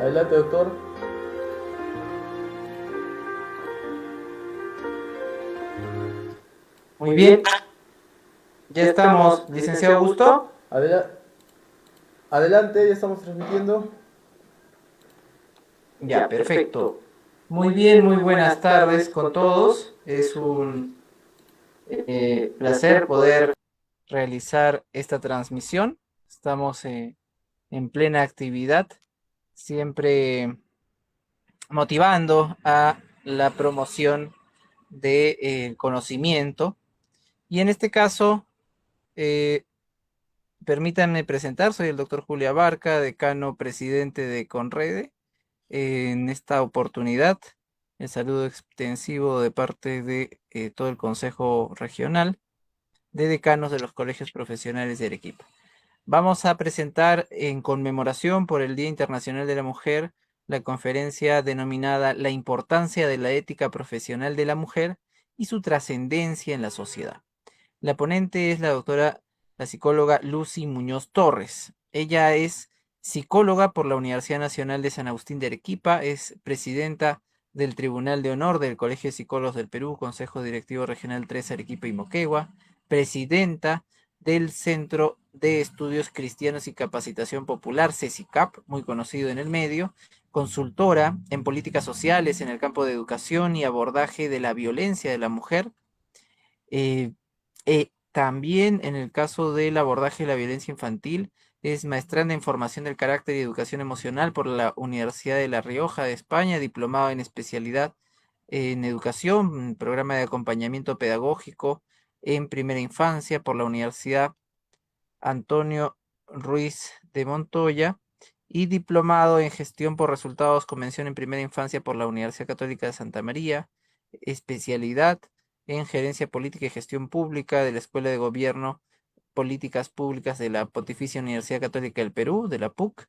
Adelante, doctor. Muy bien, ya estamos, licenciado Augusto. Adela- Adelante, ya estamos transmitiendo. Ya, perfecto. Muy bien, muy buenas tardes con todos. Es un placer poder realizar esta transmisión. Estamos en plena actividad, siempre motivando a la promoción del conocimiento. Y en este caso, eh, permítanme presentar, soy el doctor Julio Abarca, decano presidente de Conrede. En esta oportunidad, el saludo extensivo de parte de todo el Consejo Regional de Decanos de los Colegios Profesionales de Arequipa. Vamos a presentar en conmemoración por el Día Internacional de la Mujer la conferencia denominada La importancia de la ética profesional de la mujer y su trascendencia en la sociedad. La ponente es la doctora, la psicóloga Lucy Muñoz Torres. Ella es psicóloga por la Universidad Nacional de San Agustín de Arequipa, es presidenta del Tribunal de Honor del Colegio de Psicólogos del Perú, Consejo Directivo Regional 3 Arequipa y Moquegua, presidenta del Centro de Estudios Cristianos y Capacitación Popular, CECICAP, muy conocido en el medio, consultora en políticas sociales en el campo de educación y abordaje de la violencia de la mujer, eh, también en el caso del abordaje de la violencia infantil, es maestranda en formación del carácter y educación emocional por la Universidad de La Rioja de España, diplomado en especialidad en educación, programa de acompañamiento pedagógico en primera infancia por la Universidad Antonio Ruiz de Montoya y diplomado en gestión por resultados con mención en primera infancia por la Universidad Católica de Santa María, especialidad en gerencia política y gestión pública de la Escuela de Gobierno, Políticas Públicas de la Pontificia Universidad Católica del Perú, de la PUC,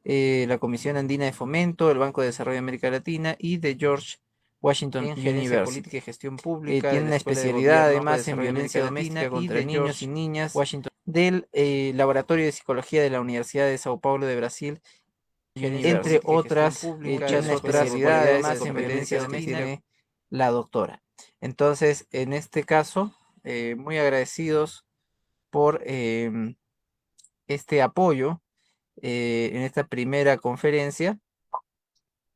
la Comisión Andina de Fomento, el Banco de Desarrollo de América Latina y de George Washington en gerencia política y gestión pública. Tiene una especialidad además en violencia doméstica contra niños y niñas Washington del Laboratorio de Psicología de la Universidad de Sao Paulo de Brasil, entre otras muchas especialidades más en violencia doméstica tiene la doctora. Entonces, en este caso, muy agradecidos por este apoyo en esta primera conferencia.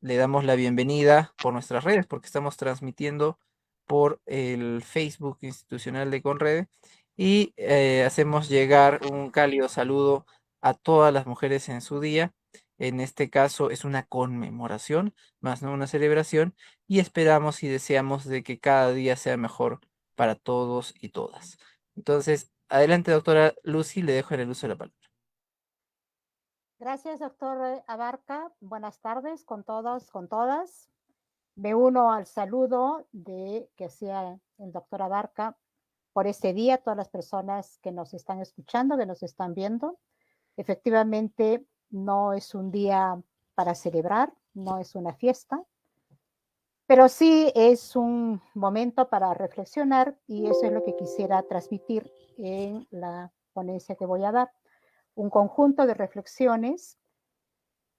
Le damos la bienvenida por nuestras redes porque estamos transmitiendo por el Facebook institucional de Conrede y hacemos llegar un cálido saludo a todas las mujeres en su día. En este caso es una conmemoración, más no una celebración, y esperamos y deseamos de que cada día sea mejor para todos y todas. Entonces, adelante, doctora Lucy, le dejo en el uso de la palabra. Gracias, doctor Abarca. Buenas tardes con todos, con todas. Me uno al saludo de que hacía el doctor Abarca por este día, todas las personas que nos están escuchando, que nos están viendo. Efectivamente, no es un día para celebrar, no es una fiesta, pero sí es un momento para reflexionar y eso es lo que quisiera transmitir en la ponencia que voy a dar. Un conjunto de reflexiones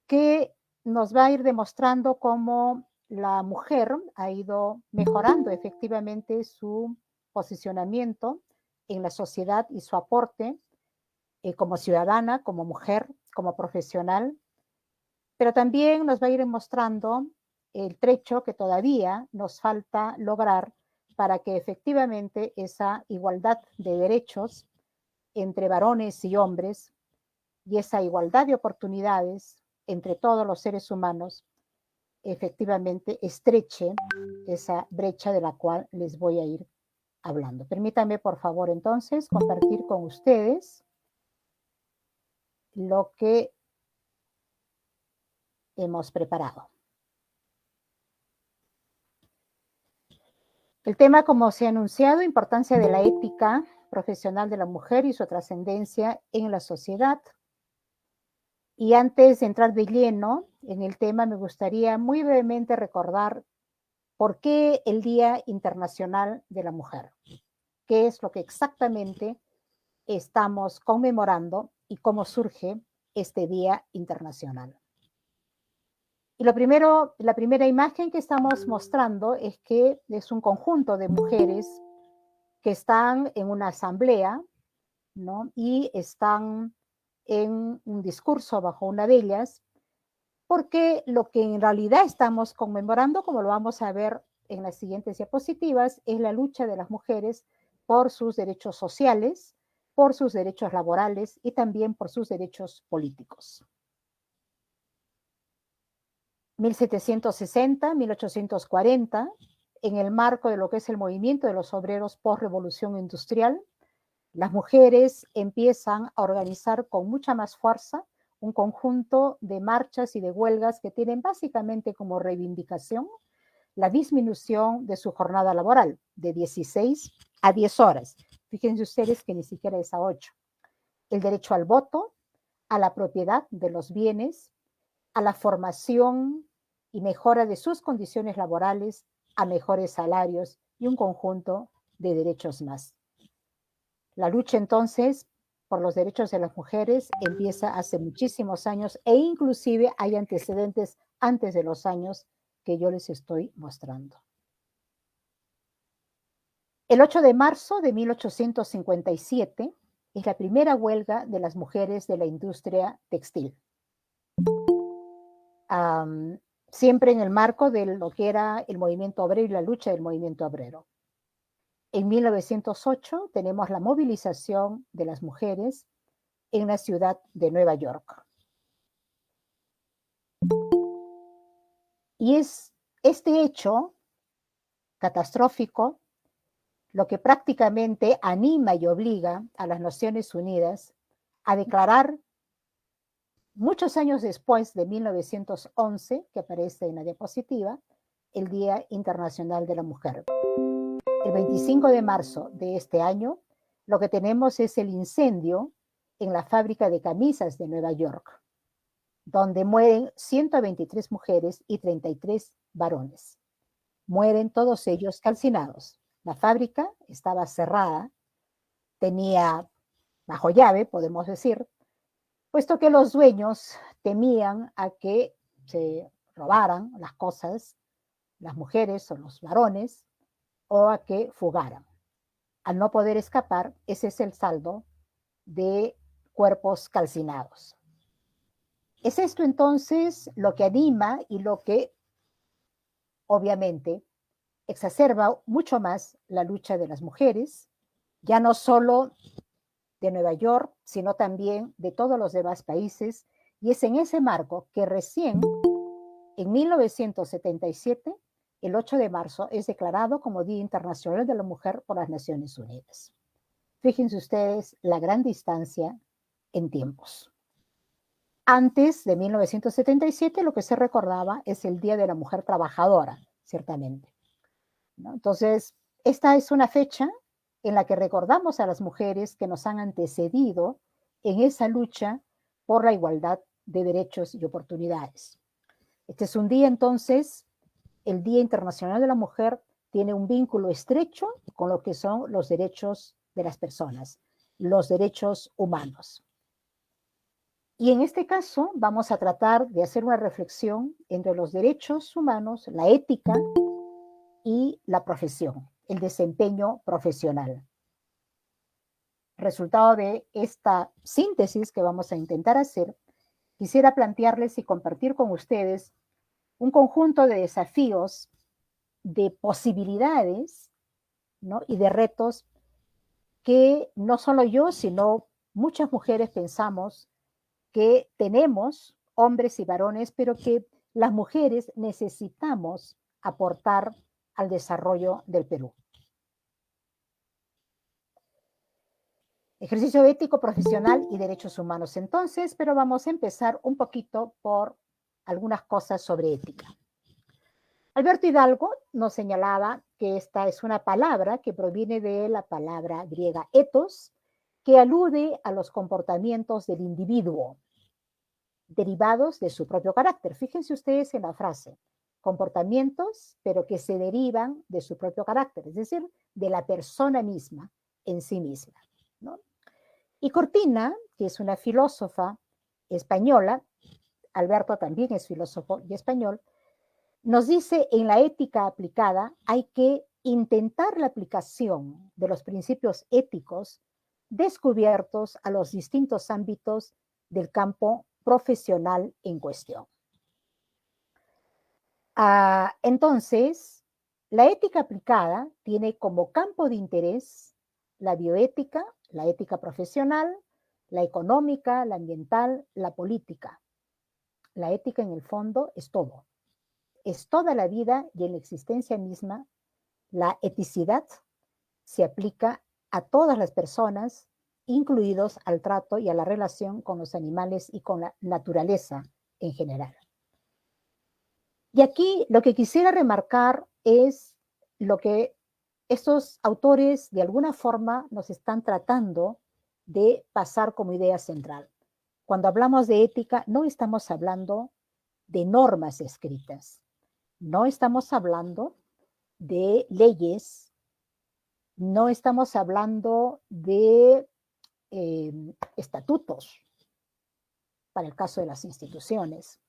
que nos va a ir demostrando cómo la mujer ha ido mejorando efectivamente su posicionamiento en la sociedad y su aporte como ciudadana, como mujer, como profesional, pero también nos va a ir mostrando el trecho que todavía nos falta lograr para que efectivamente esa igualdad de derechos entre varones y hombres y esa igualdad de oportunidades entre todos los seres humanos efectivamente estreche esa brecha de la cual les voy a ir hablando. Permítanme, por favor, entonces, compartir con ustedes lo que hemos preparado. El tema, como se ha anunciado, importancia de la ética profesional de la mujer y su trascendencia en la sociedad. Y antes de entrar de lleno en el tema, me gustaría muy brevemente recordar por qué el Día Internacional de la Mujer, qué es lo que exactamente estamos conmemorando y cómo surge este Día Internacional. Y la primera imagen que estamos mostrando es que es un conjunto de mujeres que están en una asamblea, ¿no? Y están en un discurso bajo una de ellas, porque lo que en realidad estamos conmemorando, como lo vamos a ver en las siguientes diapositivas, es la lucha de las mujeres por sus derechos sociales, por sus derechos laborales y también por sus derechos políticos. 1760, 1840, en el marco de lo que es el movimiento de los obreros post-revolución industrial, las mujeres empiezan a organizar con mucha más fuerza un conjunto de marchas y de huelgas que tienen básicamente como reivindicación la disminución de su jornada laboral de 16 a 10 horas. Fíjense ustedes que ni siquiera es a 8. El derecho al voto, a la propiedad de los bienes, a la formación y mejora de sus condiciones laborales, a mejores salarios y un conjunto de derechos más. La lucha entonces por los derechos de las mujeres empieza hace muchísimos años e inclusive hay antecedentes antes de los años que yo les estoy mostrando. El 8 de marzo de 1857 es la primera huelga de las mujeres de la industria textil. Siempre en el marco de lo que era el movimiento obrero y la lucha del movimiento obrero. En 1908 tenemos la movilización de las mujeres en la ciudad de Nueva York. Y es este hecho catastrófico lo que prácticamente anima y obliga a las Naciones Unidas a declarar muchos años después de 1911, que aparece en la diapositiva, el Día Internacional de la Mujer. El 25 de marzo de este año, lo que tenemos es el incendio en la fábrica de camisas de Nueva York, donde mueren 123 mujeres y 33 varones. Mueren todos ellos calcinados. La fábrica estaba cerrada, tenía bajo llave, podemos decir, puesto que los dueños temían a que se robaran las cosas, las mujeres o los varones, o a que fugaran. Al no poder escapar, ese es el saldo de cuerpos calcinados. Es esto entonces lo que anima y lo que obviamente exacerba mucho más la lucha de las mujeres, ya no solo de Nueva York, sino también de todos los demás países, y es en ese marco que recién en 1977, el 8 de marzo, es declarado como Día Internacional de la Mujer por las Naciones Unidas. Fíjense ustedes la gran distancia en tiempos. Antes de 1977, lo que se recordaba es el Día de la Mujer Trabajadora, ciertamente, ¿no? Entonces, esta es una fecha en la que recordamos a las mujeres que nos han antecedido en esa lucha por la igualdad de derechos y oportunidades. Este es un día, entonces, el Día Internacional de la Mujer tiene un vínculo estrecho con lo que son los derechos de las personas, los derechos humanos. Y en este caso vamos a tratar de hacer una reflexión entre los derechos humanos, la ética y la profesión, el desempeño profesional. Resultado de esta síntesis que vamos a intentar hacer, quisiera plantearles y compartir con ustedes un conjunto de desafíos, de posibilidades, ¿no? Y de retos que no solo yo, sino muchas mujeres pensamos que tenemos, hombres y varones, pero que las mujeres necesitamos aportar al desarrollo del Perú. Ejercicio ético, profesional y derechos humanos entonces, pero vamos a empezar un poquito por algunas cosas sobre ética. Alberto Hidalgo nos señalaba que esta es una palabra que proviene de la palabra griega ethos, que alude a los comportamientos del individuo, derivados de su propio carácter. Fíjense ustedes en la frase, comportamientos, pero que se derivan de su propio carácter, es decir, de la persona misma en sí misma, ¿no? Y Cortina, que es una filósofa española, Alberto también es filósofo y español, nos dice en la ética aplicada hay que intentar la aplicación de los principios éticos descubiertos a los distintos ámbitos del campo profesional en cuestión. Entonces, la ética aplicada tiene como campo de interés la bioética, la ética profesional, la económica, la ambiental, la política. La ética en el fondo es todo. Es toda la vida y en la existencia misma. La eticidad se aplica a todas las personas, incluidos al trato y a la relación con los animales y con la naturaleza en general. Y aquí lo que quisiera remarcar es lo que estos autores de alguna forma nos están tratando de pasar como idea central. Cuando hablamos de ética, no estamos hablando de normas escritas, no estamos hablando de leyes, no estamos hablando de estatutos, para el caso de las instituciones.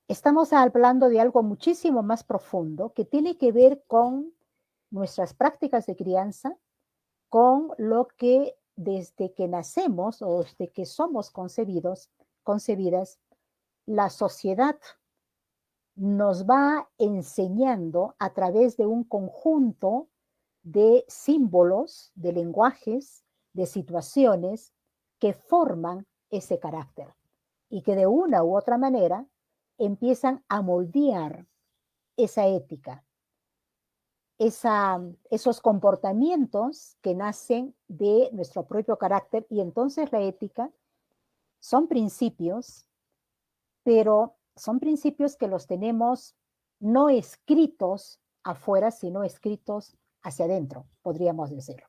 Estamos hablando de algo muchísimo más profundo que tiene que ver con nuestras prácticas de crianza, con lo que desde que nacemos o desde que somos concebidas, la sociedad nos va enseñando a través de un conjunto de símbolos, de lenguajes, de situaciones que forman ese carácter y que de una u otra manera empiezan a moldear esa ética, esos comportamientos que nacen de nuestro propio carácter. Y entonces la ética son principios, pero son principios que los tenemos no escritos afuera, sino escritos hacia adentro, podríamos decirlo.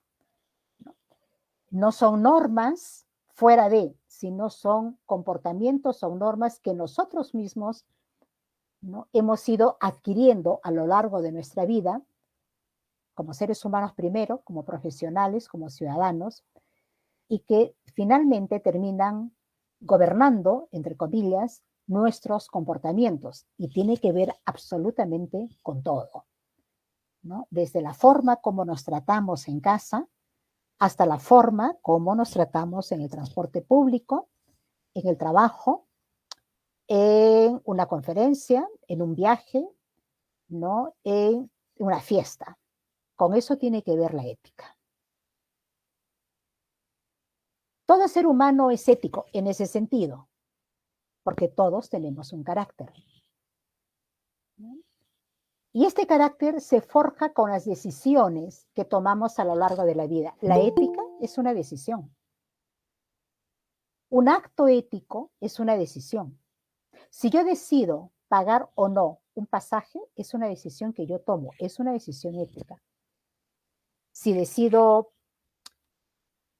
No son normas fuera de, sino son comportamientos, son normas que nosotros mismos, ¿no?, hemos ido adquiriendo a lo largo de nuestra vida, como seres humanos primero, como profesionales, como ciudadanos, y que finalmente terminan gobernando, entre comillas, nuestros comportamientos. Y tiene que ver absolutamente con todo, ¿no? Desde la forma como nos tratamos en casa, hasta la forma como nos tratamos en el transporte público, en el trabajo, en una conferencia, en un viaje, ¿no?, en una fiesta. Con eso tiene que ver la ética. Todo ser humano es ético en ese sentido, porque todos tenemos un carácter, ¿no? Y este carácter se forja con las decisiones que tomamos a lo largo de la vida. La ética es una decisión. Un acto ético es una decisión. Si yo decido pagar o no un pasaje, es una decisión que yo tomo, es una decisión ética. Si decido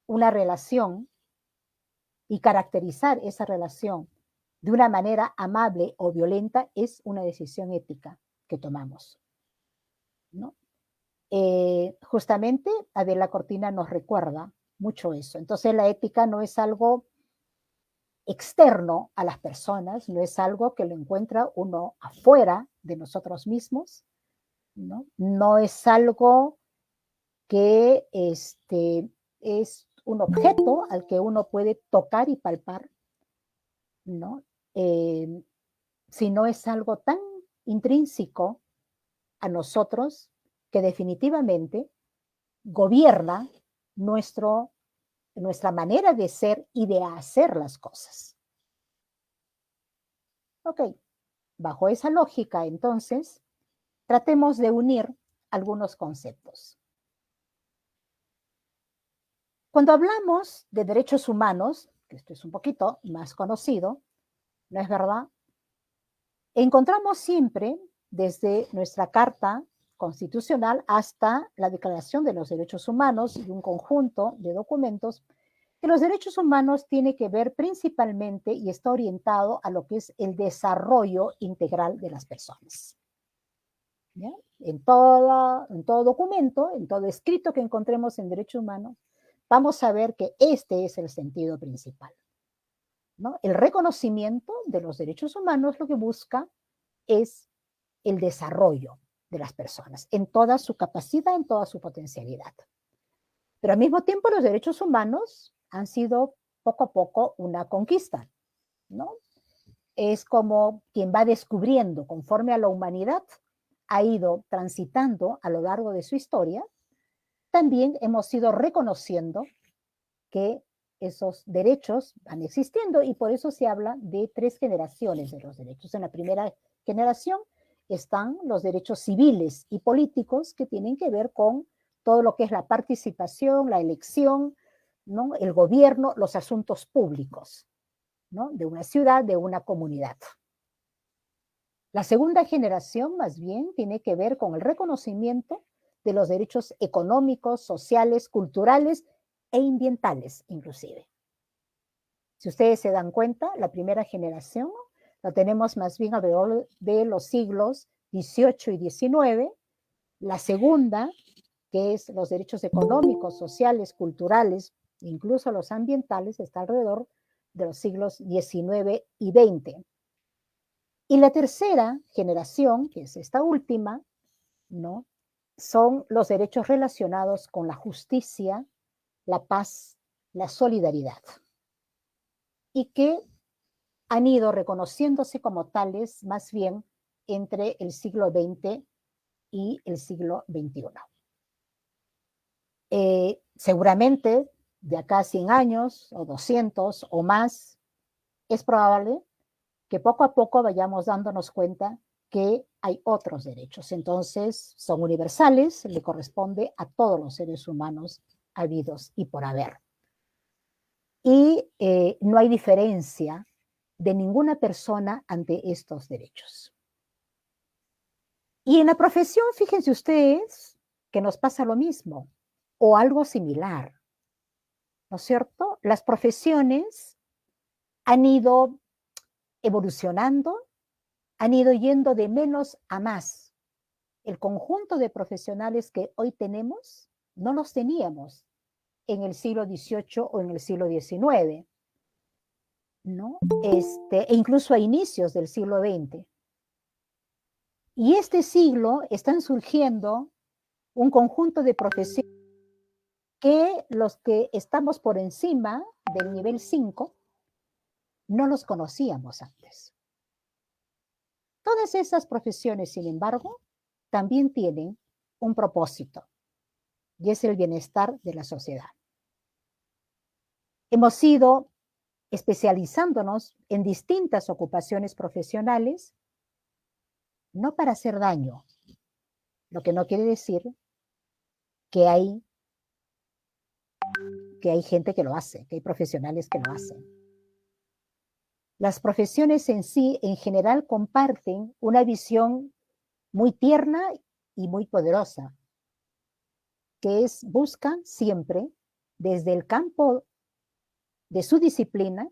una relación y caracterizar esa relación de una manera amable o violenta, es una decisión ética que tomamos, ¿no? Justamente Adela Cortina nos recuerda mucho eso. Entonces la ética no es algo externo a las personas, no es algo que lo encuentra uno afuera de nosotros mismos, ¿no? No es algo que es un objeto al que uno puede tocar y palpar, ¿no? Sino es algo tan intrínseco a nosotros que definitivamente gobierna nuestra manera de ser y de hacer las cosas. Ok, bajo esa lógica, entonces, tratemos de unir algunos conceptos. Cuando hablamos de derechos humanos, que esto es un poquito más conocido, ¿no es verdad? Encontramos siempre, desde nuestra Carta Constitucional hasta la Declaración de los Derechos Humanos y un conjunto de documentos, que los derechos humanos tienen que ver principalmente y está orientado a lo que es el desarrollo integral de las personas. ¿Ya? En todo documento, en todo escrito que encontremos en derechos humanos, vamos a ver que este es el sentido principal. ¿no? El reconocimiento de los derechos humanos lo que busca es el desarrollo de las personas en toda su capacidad, en toda su potencialidad. Pero al mismo tiempo los derechos humanos han sido poco a poco una conquista, ¿no? Es como quien va descubriendo conforme a la humanidad ha ido transitando a lo largo de su historia, también hemos ido reconociendo que esos derechos van existiendo y por eso se habla de 3 generaciones de los derechos. En la primera generación están los derechos civiles y políticos que tienen que ver con todo lo que es la participación, la elección, ¿no? El gobierno, los asuntos públicos, ¿no? De una ciudad, de una comunidad. La segunda generación, más bien, tiene que ver con el reconocimiento de los derechos económicos, sociales, culturales e ambientales, inclusive. Si ustedes se dan cuenta, la primera generación la tenemos más bien alrededor de los siglos XVIII y XIX. La segunda, que es los derechos económicos, sociales, culturales, incluso los ambientales, está alrededor de los siglos XIX y XX. Y la tercera generación, que es esta última, ¿no? Son los derechos relacionados con la justicia, la paz, la solidaridad, y que han ido reconociéndose como tales más bien entre el siglo XX y el siglo XXI. Seguramente de acá a 100 años o 200 o más, es probable que poco a poco vayamos dándonos cuenta que hay otros derechos. Entonces, son universales, le corresponde a todos los seres humanos habidos y por haber. Y no hay diferencia de ninguna persona ante estos derechos. Y en la profesión, fíjense ustedes que nos pasa lo mismo o algo similar, ¿no es cierto? Las profesiones han ido evolucionando, han ido yendo de menos a más. El conjunto de profesionales que hoy tenemos no los teníamos en el siglo XVIII o en el siglo XIX, ¿no? E incluso a inicios del siglo XX. Y este siglo están surgiendo un conjunto de profesiones que los que estamos por encima del nivel 5 no los conocíamos antes. Todas esas profesiones, sin embargo, también tienen un propósito, y es el bienestar de la sociedad. Hemos ido especializándonos en distintas ocupaciones profesionales, no para hacer daño, lo que no quiere decir que hay gente que lo hace, que hay profesionales que lo hacen. Las profesiones en sí, en general, comparten una visión muy tierna y muy poderosa, que es, buscan siempre, desde el campo de su disciplina,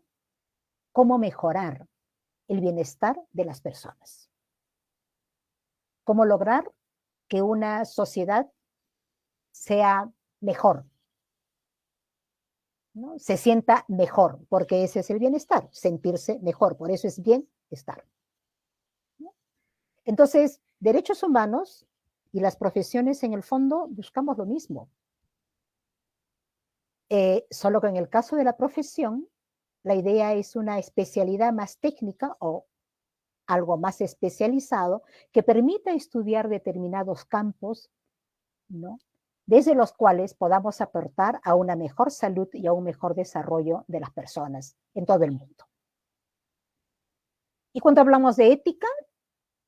cómo mejorar el bienestar de las personas. Cómo lograr que una sociedad sea mejor, ¿no? Se sienta mejor, porque ese es el bienestar, sentirse mejor, por eso es bienestar, ¿no? Entonces, derechos humanos y las profesiones en el fondo buscamos lo mismo. Solo que en el caso de la profesión, la idea es una especialidad más técnica o algo más especializado que permita estudiar determinados campos, ¿no? Desde los cuales podamos aportar a una mejor salud y a un mejor desarrollo de las personas en todo el mundo. Y cuando hablamos de ética,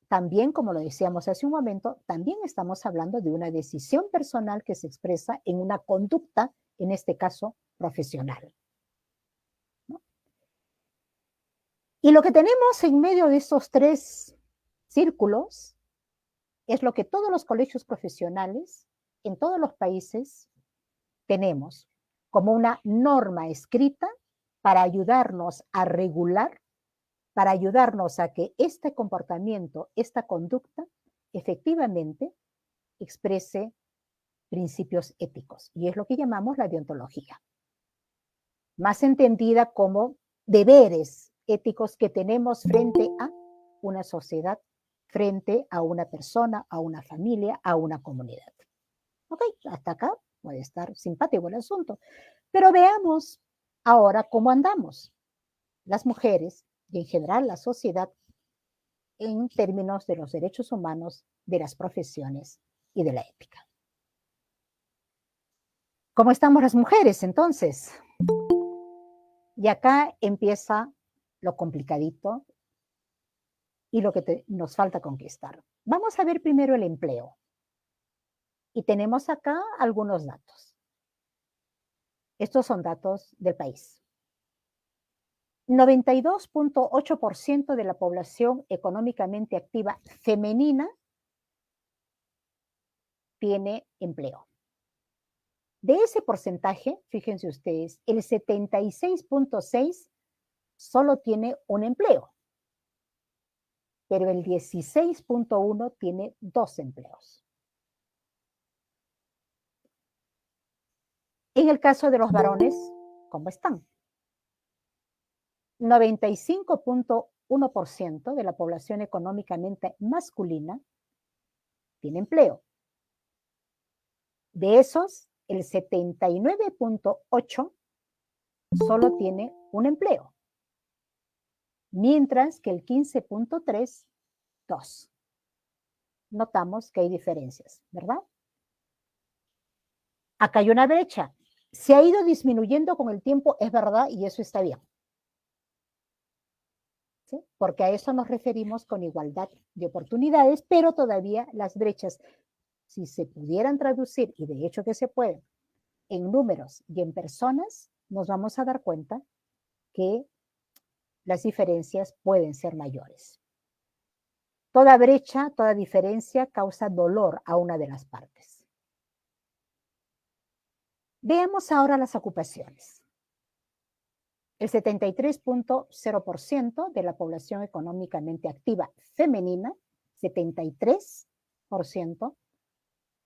también, como lo decíamos hace un momento, también estamos hablando de una decisión personal que se expresa en una conducta, en este caso, profesional, ¿no? Y lo que tenemos en medio de estos 3 círculos es lo que todos los colegios profesionales en todos los países tenemos como una norma escrita para ayudarnos a regular, para ayudarnos a que este comportamiento, esta conducta, efectivamente exprese principios éticos. Y es lo que llamamos la deontología, más entendida como deberes éticos que tenemos frente a una sociedad, frente a una persona, a una familia, a una comunidad. Ok, hasta acá puede estar simpático el asunto. Pero veamos ahora cómo andamos las mujeres y en general la sociedad en términos de los derechos humanos, de las profesiones y de la ética. ¿Cómo estamos las mujeres entonces? Y acá empieza lo complicadito y lo que nos falta conquistar. Vamos a ver primero el empleo. Y tenemos acá algunos datos. Estos son datos del país. 92.8% de la población económicamente activa femenina tiene empleo. De ese porcentaje, fíjense ustedes, el 76.6% solo tiene un empleo, pero el 16.1% tiene 2 empleos. En el caso de los varones, ¿cómo están? 95.1% de la población económicamente masculina tiene empleo. De esos, el 79.8% solo tiene un empleo, mientras que el 15.3%, 2. Notamos que hay diferencias, ¿verdad? Acá hay una brecha. Se ha ido disminuyendo con el tiempo, es verdad, y eso está bien. ¿Sí? Porque a eso nos referimos con igualdad de oportunidades, pero todavía las brechas, si se pudieran traducir, y de hecho que se pueden, en números y en personas, nos vamos a dar cuenta que las diferencias pueden ser mayores. Toda brecha, toda diferencia causa dolor a una de las partes. Veamos ahora las ocupaciones. El 73.0% de la población económicamente activa femenina, 73%,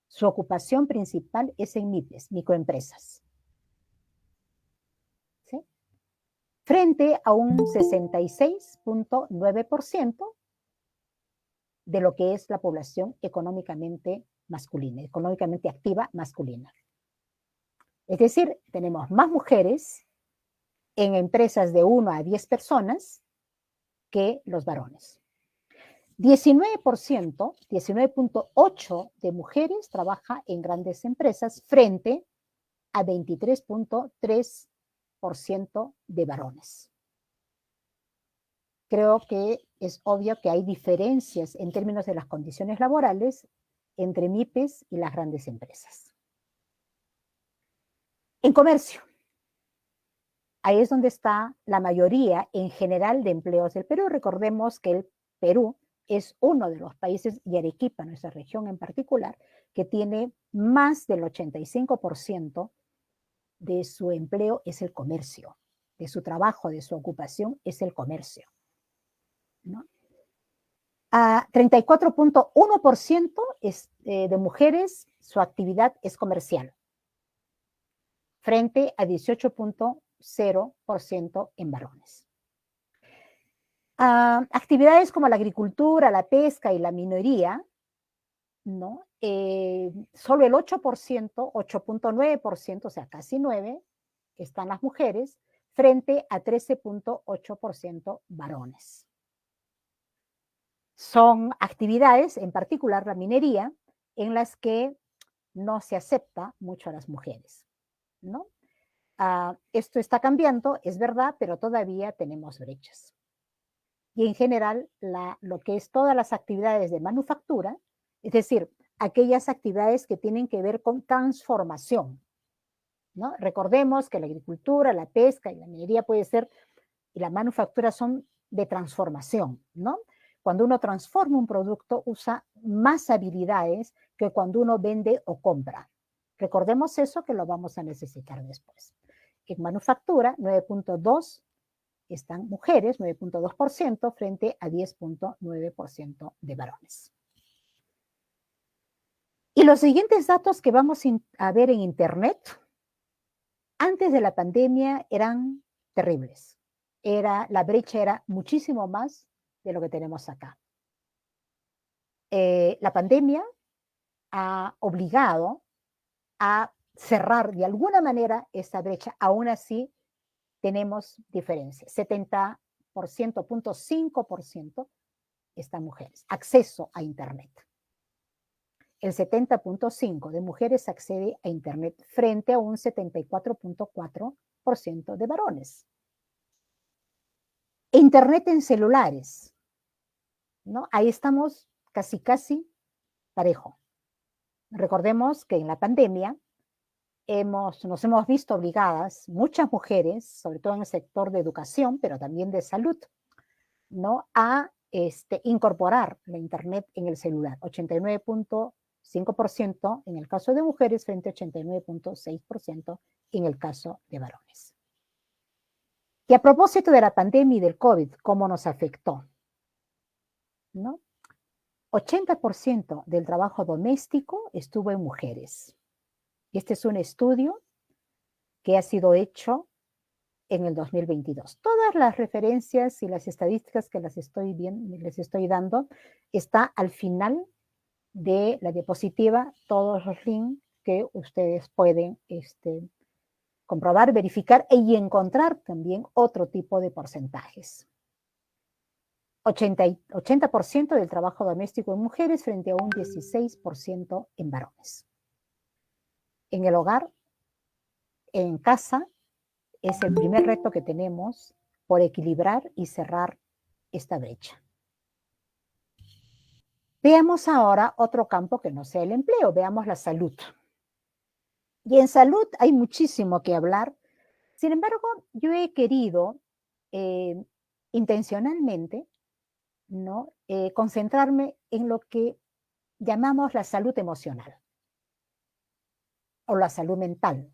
su ocupación principal es en MIPES, microempresas. ¿Sí? Frente a un 66.9% de lo que es la población económicamente masculina, económicamente activa masculina. Es decir, tenemos más mujeres en empresas de 1 a 10 personas que los varones. 19%, 19.8% de mujeres trabaja en grandes empresas frente a 23.3% de varones. Creo que es obvio que hay diferencias en términos de las condiciones laborales entre MIPES y las grandes empresas. En comercio, ahí es donde está la mayoría en general de empleos del Perú. Recordemos que el Perú es uno de los países, y Arequipa, nuestra región en particular, que tiene más del 85% de su empleo es el comercio, de su trabajo, de su ocupación es el comercio, ¿no? 34.1% de mujeres, su actividad es comercial, frente a 18.0% en varones. Actividades como la agricultura, la pesca y la minería, ¿no? Solo el 8%, 8.9%, o sea, casi 9%, están las mujeres, frente a 13.8% varones. Son actividades, en particular la minería, en las que no se acepta mucho a las mujeres, ¿no? Esto está cambiando, es verdad, pero todavía tenemos brechas. Y en general, lo que es todas las actividades de manufactura, es decir, aquellas actividades que tienen que ver con transformación, ¿no? Recordemos que la agricultura, la pesca y la minería puede ser, y la manufactura son de transformación, ¿no? Cuando uno transforma un producto, usa más habilidades que cuando uno vende o compra. Recordemos eso, que lo vamos a necesitar después. En manufactura, 9.2% están mujeres, 9.2% frente a 10.9% de varones. Y los siguientes datos que vamos a ver en Internet, antes de la pandemia eran terribles. la brecha era muchísimo más de lo que tenemos acá. La pandemia ha obligado a cerrar de alguna manera esta brecha. Aún así, tenemos diferencias. 70.5% están mujeres. Acceso a Internet. El 70.5% de mujeres accede a Internet frente a un 74.4% de varones. Internet en celulares, ¿no? Ahí estamos casi parejo. Recordemos que en la pandemia nos hemos visto obligadas, muchas mujeres, sobre todo en el sector de educación, pero también de salud, ¿no? A incorporar la Internet en el celular. 89.5% en el caso de mujeres frente a 89.6% en el caso de varones. Y a propósito de la pandemia y del COVID, ¿cómo nos afectó? ¿No? 80% del trabajo doméstico estuvo en mujeres. Este es un estudio que ha sido hecho en el 2022. Todas las referencias y las estadísticas que les estoy dando está al final de la diapositiva, todos los links que ustedes pueden comprobar, verificar y encontrar también otro tipo de porcentajes. 80% del trabajo doméstico en mujeres frente a un 16% en varones. En el hogar, en casa, es el primer reto que tenemos por equilibrar y cerrar esta brecha. Veamos ahora otro campo que no sea el empleo, veamos la salud. Y en salud hay muchísimo que hablar. Sin embargo, yo he querido intencionalmente, ¿no? Concentrarme en lo que llamamos la salud emocional o la salud mental.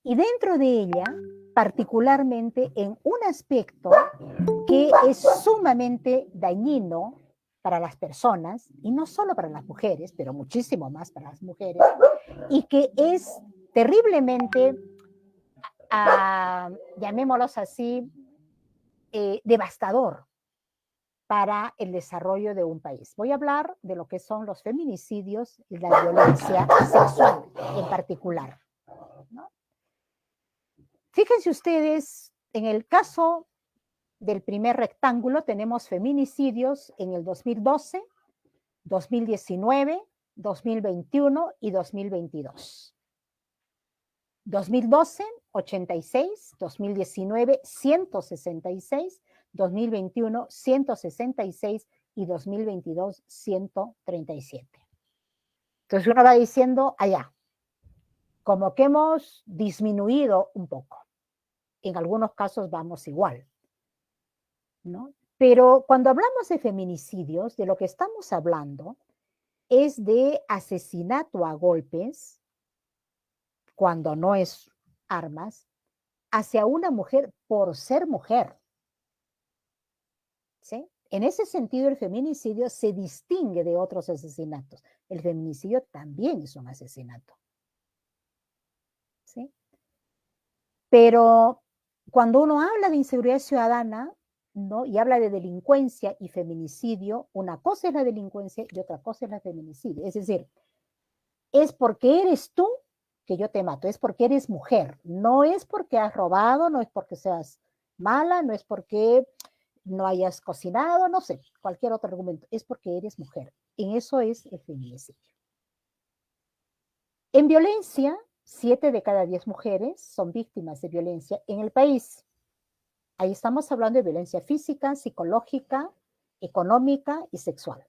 Y dentro de ella, particularmente en un aspecto que es sumamente dañino para las personas, y no solo para las mujeres, pero muchísimo más para las mujeres, y que es terriblemente, llamémoslos así, devastador para el desarrollo de un país. Voy a hablar de lo que son los feminicidios y la violencia sexual en particular, ¿no? Fíjense ustedes, en el caso del primer rectángulo tenemos feminicidios en el 2012, 2019, 2021 y 2022. 2012, 86, 2019, 166, 2021, 166 y 2022, 137. Entonces uno va diciendo allá, como que hemos disminuido un poco. En algunos casos vamos igual, ¿no? Pero cuando hablamos de feminicidios, de lo que estamos hablando es de asesinato a golpes, cuando no es armas, hacia una mujer por ser mujer. ¿Sí? En ese sentido, el feminicidio se distingue de otros asesinatos. El feminicidio también es un asesinato. ¿Sí? Pero cuando uno habla de inseguridad ciudadana, ¿no? Y habla de delincuencia y feminicidio, una cosa es la delincuencia y otra cosa es el feminicidio. Es decir, es porque eres tú que yo te mato, es porque eres mujer, no es porque has robado, no es porque seas mala, no es porque no hayas cocinado, no sé, cualquier otro argumento, es porque eres mujer. En eso es el feminicidio. En violencia, 7 de cada 10 mujeres son víctimas de violencia en el país. Ahí estamos hablando de violencia física, psicológica, económica y sexual.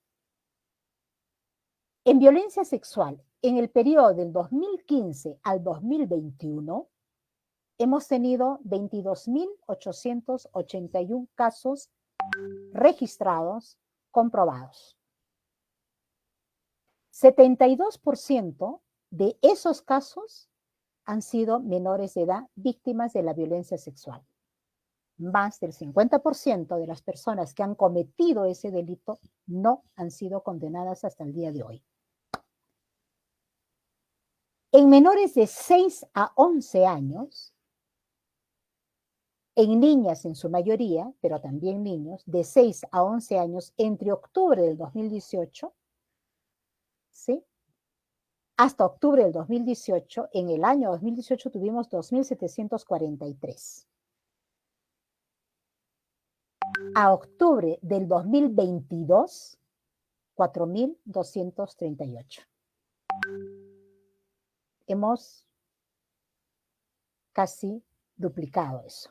En violencia sexual, en el periodo del 2015 al 2021, hemos tenido 22.881 casos registrados, comprobados. 72% de esos casos han sido menores de edad víctimas de la violencia sexual. Más del 50% de las personas que han cometido ese delito no han sido condenadas hasta el día de hoy. En menores de 6 a 11 años, en niñas en su mayoría, pero también niños, de 6 a 11 años entre octubre del 2018, ¿sí? Hasta octubre del 2018, en el año 2018 tuvimos 2.743. A octubre del 2022, 4.238. Hemos casi duplicado eso.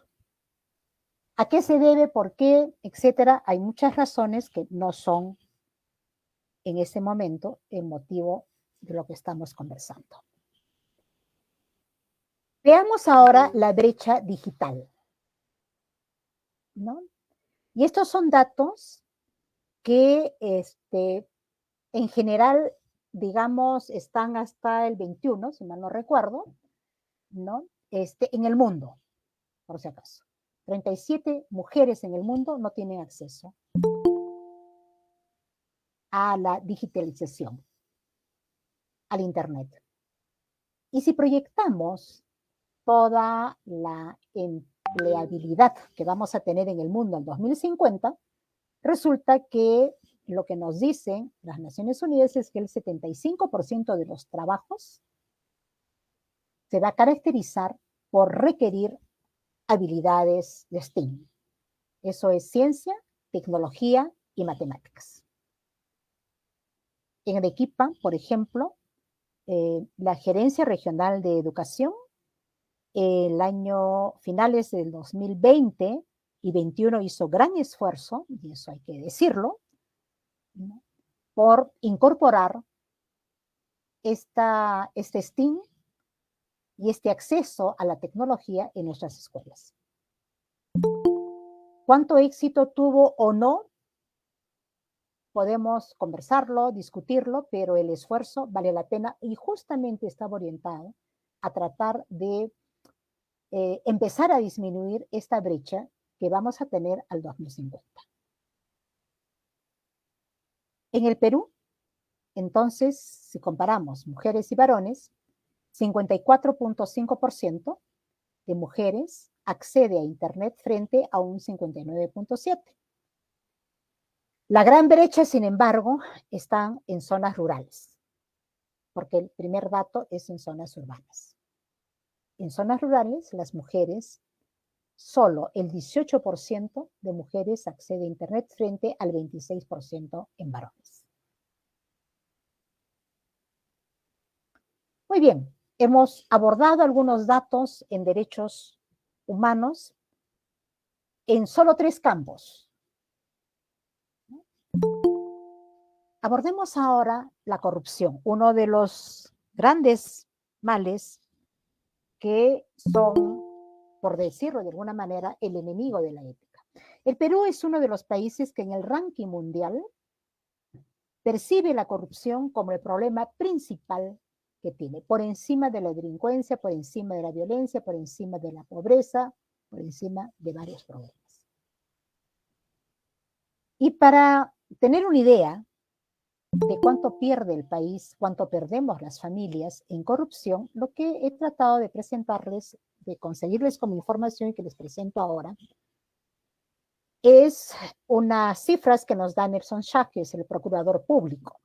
¿A qué se debe? ¿Por qué? Etcétera. Hay muchas razones que no son en ese momento el motivo de lo que estamos conversando. Veamos ahora la brecha digital, ¿no? Y estos son datos que en general, digamos, están hasta el 21, si mal no recuerdo, ¿no? En el mundo, por si acaso. 37 mujeres en el mundo no tienen acceso a la digitalización, al Internet. Y si proyectamos toda la empleabilidad que vamos a tener en el mundo en 2050, resulta que lo que nos dicen las Naciones Unidas es que el 75% de los trabajos se va a caracterizar por requerir habilidades de STEAM. Eso es ciencia, tecnología y matemáticas. En Arequipa, por ejemplo, la Gerencia Regional de Educación, el año finales del 2020 y 21 hizo gran esfuerzo, y eso hay que decirlo, ¿no?, por incorporar este STEAM y este acceso a la tecnología en nuestras escuelas. ¿Cuánto éxito tuvo o no? Podemos conversarlo, discutirlo, pero el esfuerzo vale la pena y justamente estaba orientado a tratar de empezar a disminuir esta brecha que vamos a tener al 2050. En el Perú, entonces, si comparamos mujeres y varones, 54.5% de mujeres accede a Internet frente a un 59.7%. La gran brecha, sin embargo, está en zonas rurales, porque el primer dato es en zonas urbanas. En zonas rurales, las mujeres, solo el 18% de mujeres accede a Internet frente al 26% en varones. Muy bien, hemos abordado algunos datos en derechos humanos en solo 3 campos. Abordemos ahora la corrupción, uno de los grandes males que son, por decirlo de alguna manera, el enemigo de la ética. El Perú es uno de los países que en el ranking mundial percibe la corrupción como el problema principal que tiene, por encima de la delincuencia, por encima de la violencia, por encima de la pobreza, por encima de varios problemas. Y para tener una idea de cuánto pierde el país, cuánto perdemos las familias en corrupción, lo que he tratado de presentarles, de conseguirles como información que les presento ahora, es unas cifras que nos da Nelson Schack, que es el procurador público.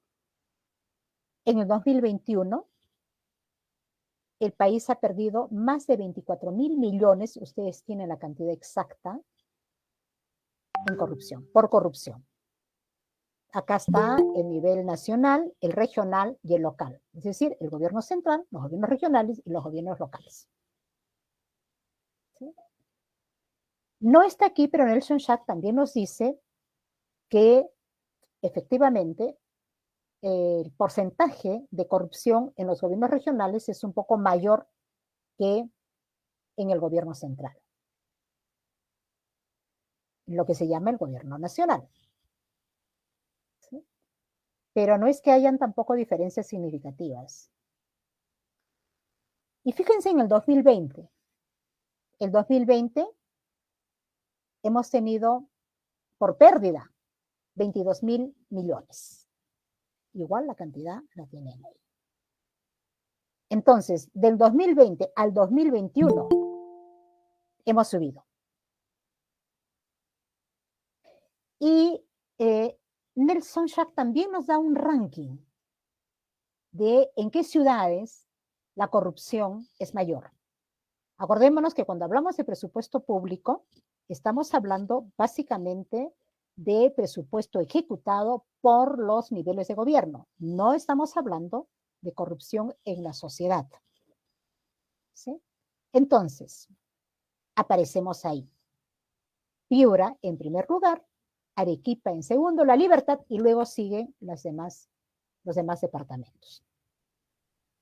En el 2021, el país ha perdido más de 24.000 millones, ustedes tienen la cantidad exacta, en corrupción, por corrupción. Acá está el nivel nacional, el regional y el local. Es decir, el gobierno central, los gobiernos regionales y los gobiernos locales. ¿Sí? No está aquí, pero Nelson Schack también nos dice que efectivamente el porcentaje de corrupción en los gobiernos regionales es un poco mayor que en el gobierno central, lo que se llama el gobierno nacional. ¿Sí? Pero no es que hayan tampoco diferencias significativas. Y fíjense en el 2020. El 2020 hemos tenido por pérdida 22.000 millones. Igual la cantidad la tienen ahí. Entonces, del 2020 al 2021 hemos subido Y Nelson Schack también nos da un ranking de en qué ciudades la corrupción es mayor. Acordémonos que cuando hablamos de presupuesto público, estamos hablando básicamente de presupuesto ejecutado por los niveles de gobierno. No estamos hablando de corrupción en la sociedad. ¿Sí? Entonces, aparecemos ahí. Piura en primer lugar, Arequipa en segundo, La Libertad, y luego siguen los demás departamentos.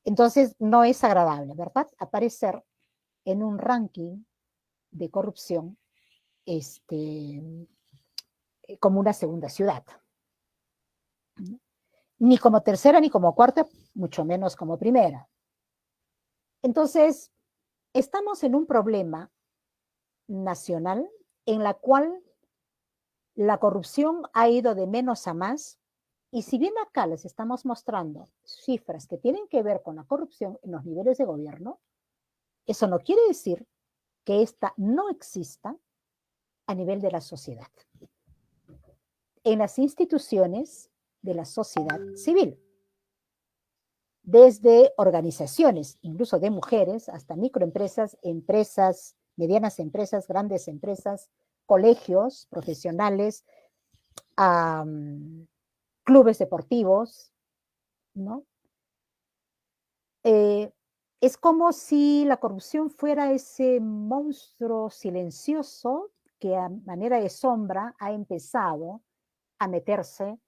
Entonces, no es agradable, ¿verdad? Aparecer en un ranking de corrupción como una segunda ciudad. Ni como tercera ni como cuarta, mucho menos como primera. Entonces, estamos en un problema nacional en la cual la corrupción ha ido de menos a más, y si bien acá les estamos mostrando cifras que tienen que ver con la corrupción en los niveles de gobierno, eso no quiere decir que esta no exista a nivel de la sociedad, en las instituciones de la sociedad civil, desde organizaciones, incluso de mujeres, hasta microempresas, empresas, medianas empresas, grandes empresas, colegios profesionales, clubes deportivos, ¿no? Es como si la corrupción fuera ese monstruo silencioso que a manera de sombra ha empezado a meterse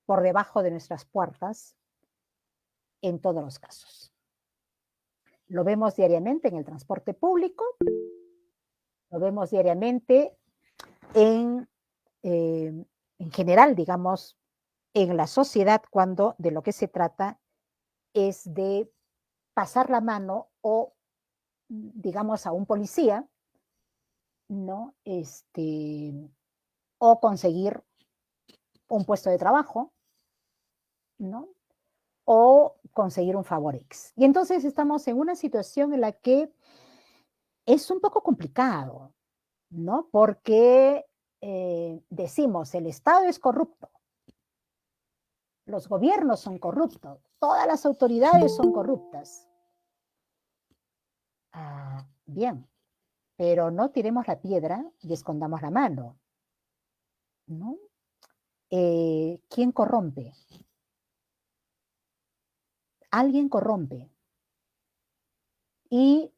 por debajo de nuestras puertas en todos los casos. Lo vemos diariamente en el transporte público, lo vemos diariamente en general, digamos, en la sociedad, cuando de lo que se trata es de pasar la mano o, digamos, a un policía, ¿no? O conseguir un puesto de trabajo, ¿no? O conseguir un favor X. Y entonces estamos en una situación en la que es un poco complicado, ¿no? Porque decimos, el Estado es corrupto, los gobiernos son corruptos, todas las autoridades son corruptas. Bien, pero no tiremos la piedra y escondamos la mano, ¿no? ¿Quién corrompe? Alguien corrompe. Y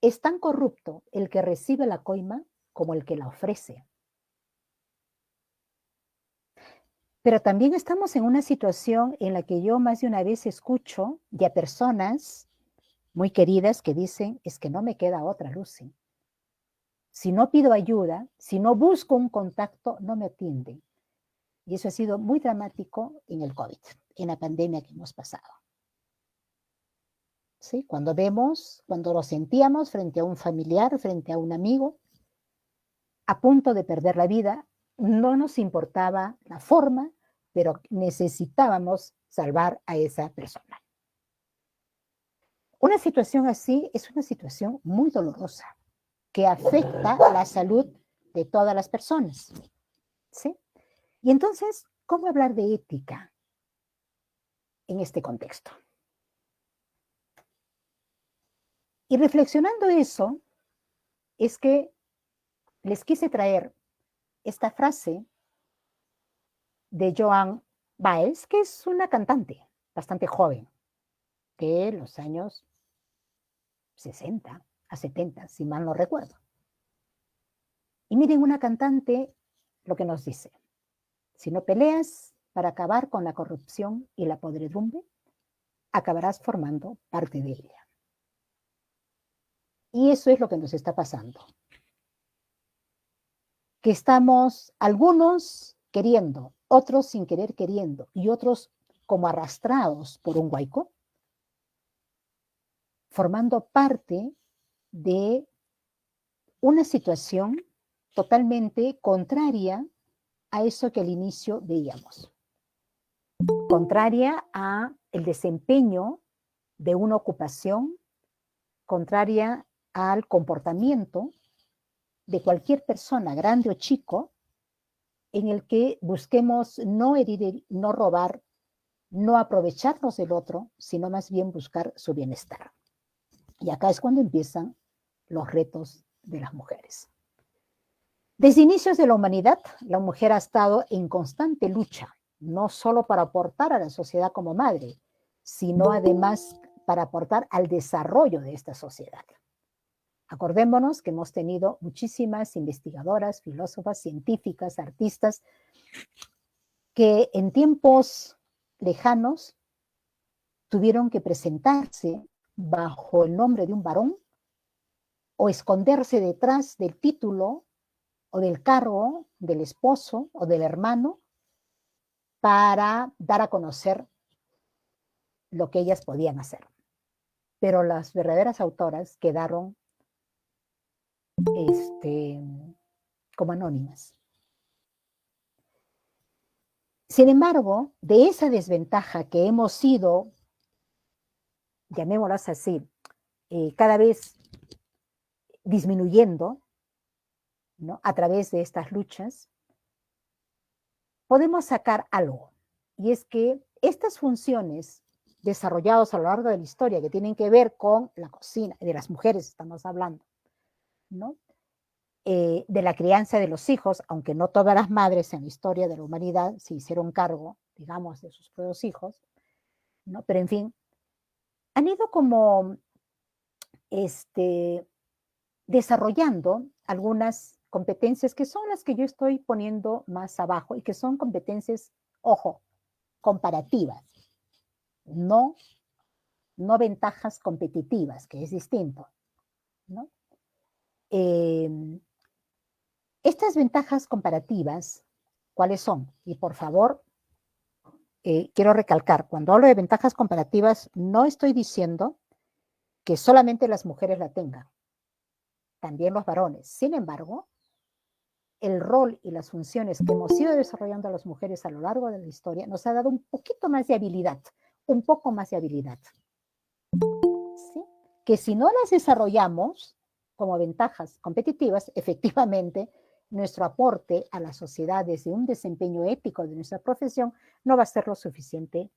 es tan corrupto el que recibe la coima como el que la ofrece. Pero también estamos en una situación en la que yo más de una vez escucho de a personas muy queridas que dicen, es que no me queda otra, Lucy. Si no pido ayuda, si no busco un contacto, no me atienden. Y eso ha sido muy dramático en el COVID, en la pandemia que hemos pasado. ¿Sí? Cuando lo sentíamos frente a un familiar, frente a un amigo, a punto de perder la vida, no nos importaba la forma, pero necesitábamos salvar a esa persona. Una situación así es una situación muy dolorosa que afecta a la salud de todas las personas. ¿Sí? Y entonces, ¿cómo hablar de ética en este contexto? Y reflexionando eso, es que les quise traer esta frase de Joan Baez, que es una cantante bastante joven, de los años 60 a 70, si mal no recuerdo. Y miren, una cantante lo que nos dice: si no peleas para acabar con la corrupción y la podredumbre, acabarás formando parte de ella. Y eso es lo que nos está pasando. Que estamos algunos queriendo, otros sin querer queriendo, y otros como arrastrados por un huaico, formando parte de una situación totalmente contraria a eso que al inicio veíamos. Contraria a el desempeño de una ocupación, contraria al comportamiento de cualquier persona, grande o chico, en el que busquemos no herir, no robar, no aprovecharnos del otro, sino más bien buscar su bienestar. Y acá es cuando empiezan los retos de las mujeres. Desde inicios de la humanidad, la mujer ha estado en constante lucha, no solo para aportar a la sociedad como madre, sino además para aportar al desarrollo de esta sociedad. Acordémonos que hemos tenido muchísimas investigadoras, filósofas, científicas, artistas, que en tiempos lejanos tuvieron que presentarse bajo el nombre de un varón o esconderse detrás del título o del cargo del esposo o del hermano para dar a conocer lo que ellas podían hacer. Pero las verdaderas autoras quedaron como anónimas. Sin embargo, de esa desventaja que hemos sido, llamémoslas así, cada vez disminuyendo, ¿no?, a través de estas luchas, podemos sacar algo. Y es que estas funciones desarrolladas a lo largo de la historia, que tienen que ver con la cocina, de las mujeres estamos hablando, ¿no?, de la crianza de los hijos, aunque no todas las madres en la historia de la humanidad se hicieron cargo, digamos, de sus propios hijos, ¿no? Pero en fin, han ido como desarrollando algunas competencias que son las que yo estoy poniendo más abajo y que son competencias, ojo, comparativas, no ventajas competitivas, que es distinto, ¿no? Estas ventajas comparativas, ¿cuáles son? Y por favor, quiero recalcar, cuando hablo de ventajas comparativas, no estoy diciendo que solamente las mujeres la tengan, también los varones. Sin embargo, el rol y las funciones que hemos ido desarrollando las mujeres a lo largo de la historia nos ha dado un poquito más de habilidad, un poco más de habilidad, ¿sí? Que si no las desarrollamos como ventajas competitivas, efectivamente, nuestro aporte a la sociedad desde un desempeño ético de nuestra profesión no va a ser lo suficiente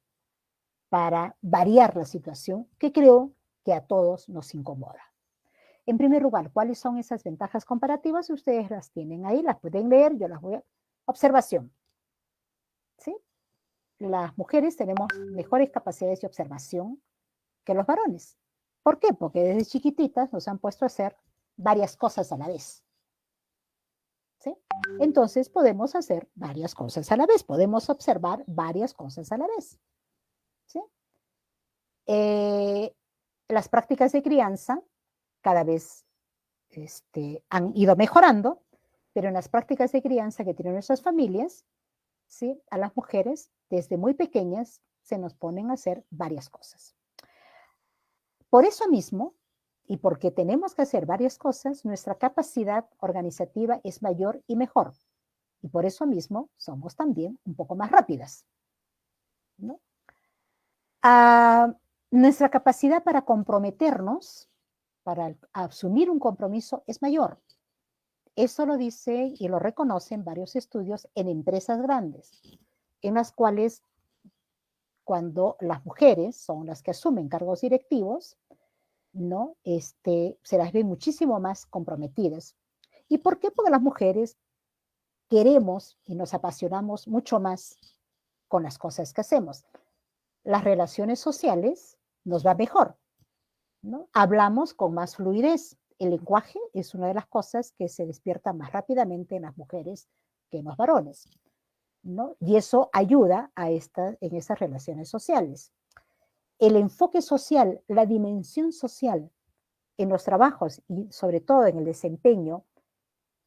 para variar la situación que creo que a todos nos incomoda. En primer lugar, ¿cuáles son esas ventajas comparativas? Ustedes las tienen ahí, las pueden leer, yo las voy a... Observación, ¿sí? Las mujeres tenemos mejores capacidades de observación que los varones. ¿Por qué? Porque desde chiquititas nos han puesto a hacer varias cosas a la vez, ¿sí? Entonces podemos hacer varias cosas a la vez, podemos observar varias cosas a la vez, ¿sí? Las prácticas de crianza cada vez han ido mejorando, pero en las prácticas de crianza que tienen nuestras familias, ¿sí?, a las mujeres desde muy pequeñas se nos ponen a hacer varias cosas. Por eso mismo, y porque tenemos que hacer varias cosas, nuestra capacidad organizativa es mayor y mejor. Y por eso mismo somos también un poco más rápidas, ¿no? Nuestra capacidad para comprometernos, para asumir un compromiso, es mayor. Eso lo dice y lo reconocen varios estudios en empresas grandes, en las cuales cuando las mujeres son las que asumen cargos directivos, ¿no?, se las ve muchísimo más comprometidas. ¿Y por qué? Porque las mujeres queremos y nos apasionamos mucho más con las cosas que hacemos. Las relaciones sociales nos va mejor, ¿no? Hablamos con más fluidez. El lenguaje es una de las cosas que se despierta más rápidamente en las mujeres que en los varones, ¿no? Y eso ayuda en esas relaciones sociales. El enfoque social, la dimensión social en los trabajos y sobre todo en el desempeño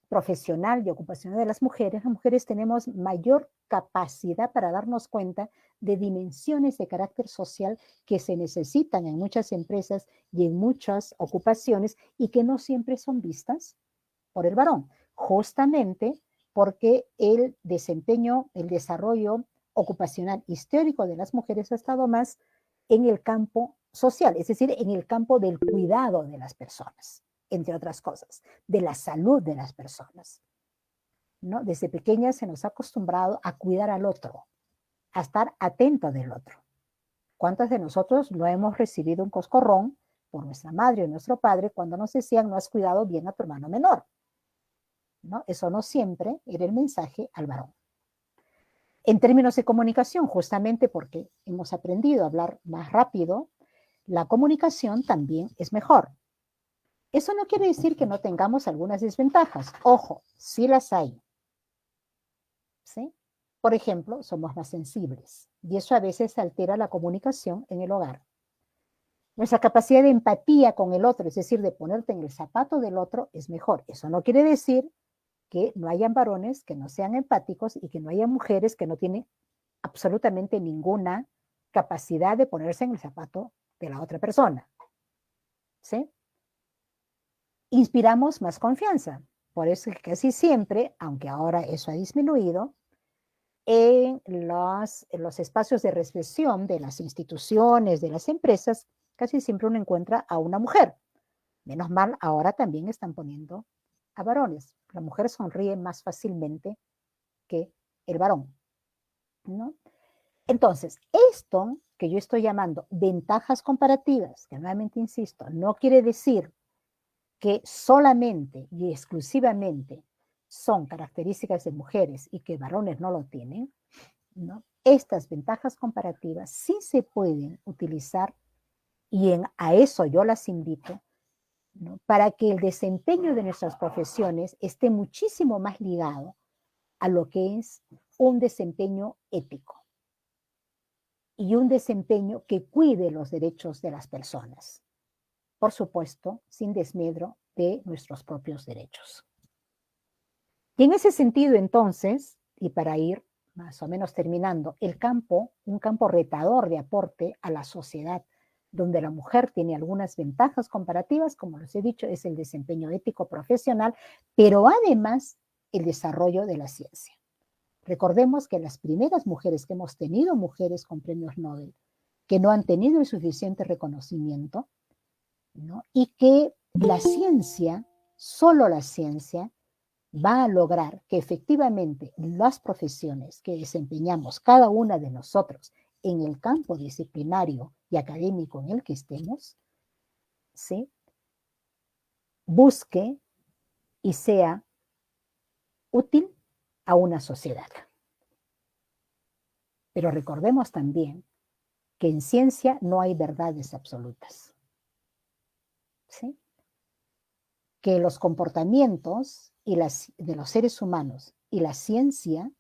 profesional y ocupacional de las mujeres tenemos mayor capacidad para darnos cuenta de dimensiones de carácter social que se necesitan en muchas empresas y en muchas ocupaciones y que no siempre son vistas por el varón, justamente porque el desempeño, el desarrollo ocupacional histórico de las mujeres ha estado más en el campo social, es decir, en el campo del cuidado de las personas, entre otras cosas, de la salud de las personas. ¿no? Desde pequeñas se nos ha acostumbrado a cuidar al otro, a estar atento del otro. ¿Cuántos de nosotros no hemos recibido un coscorrón por nuestra madre o nuestro padre cuando nos decían no has cuidado bien a tu hermano menor? ¿No? Eso no siempre era el mensaje al varón. En términos de comunicación, justamente porque hemos aprendido a hablar más rápido, la comunicación también es mejor. Eso no quiere decir que no tengamos algunas desventajas. Ojo, sí las hay. ¿Sí? Por ejemplo, somos más sensibles y eso a veces altera la comunicación en el hogar. Nuestra capacidad de empatía con el otro, es decir, de ponerte en el zapato del otro, es mejor. Eso no quiere decir que no hayan varones que no sean empáticos y que no haya mujeres que no tienen absolutamente ninguna capacidad de ponerse en el zapato de la otra persona. ¿Sí? Inspiramos más confianza. Por eso casi siempre, aunque ahora eso ha disminuido, en los espacios de reflexión de las instituciones, de las empresas, casi siempre uno encuentra a una mujer. Menos mal, ahora también están poniendo a varones. La mujer sonríe más fácilmente que el varón, ¿no? Entonces, esto que yo estoy llamando ventajas comparativas, que nuevamente insisto, no quiere decir que solamente y exclusivamente son características de mujeres y que varones no lo tienen, ¿no? Estas ventajas comparativas sí se pueden utilizar y a eso yo las invito, ¿no? Para que el desempeño de nuestras profesiones esté muchísimo más ligado a lo que es un desempeño ético y un desempeño que cuide los derechos de las personas. Por supuesto, sin desmedro de nuestros propios derechos. Y en ese sentido, entonces, y para ir más o menos terminando, un campo retador de aporte a la sociedad, donde la mujer tiene algunas ventajas comparativas, como les he dicho, es el desempeño ético profesional, pero además el desarrollo de la ciencia. Recordemos que las primeras mujeres que hemos tenido, mujeres con premios Nobel, que no han tenido el suficiente reconocimiento, ¿no? Y que la ciencia, solo la ciencia, va a lograr que efectivamente las profesiones que desempeñamos cada una de nosotros en el campo disciplinario y académico en el que estemos, ¿sí? Busque y sea útil a una sociedad. Pero recordemos también que en ciencia no hay verdades absolutas, ¿sí? Que los comportamientos de los seres humanos y la ciencia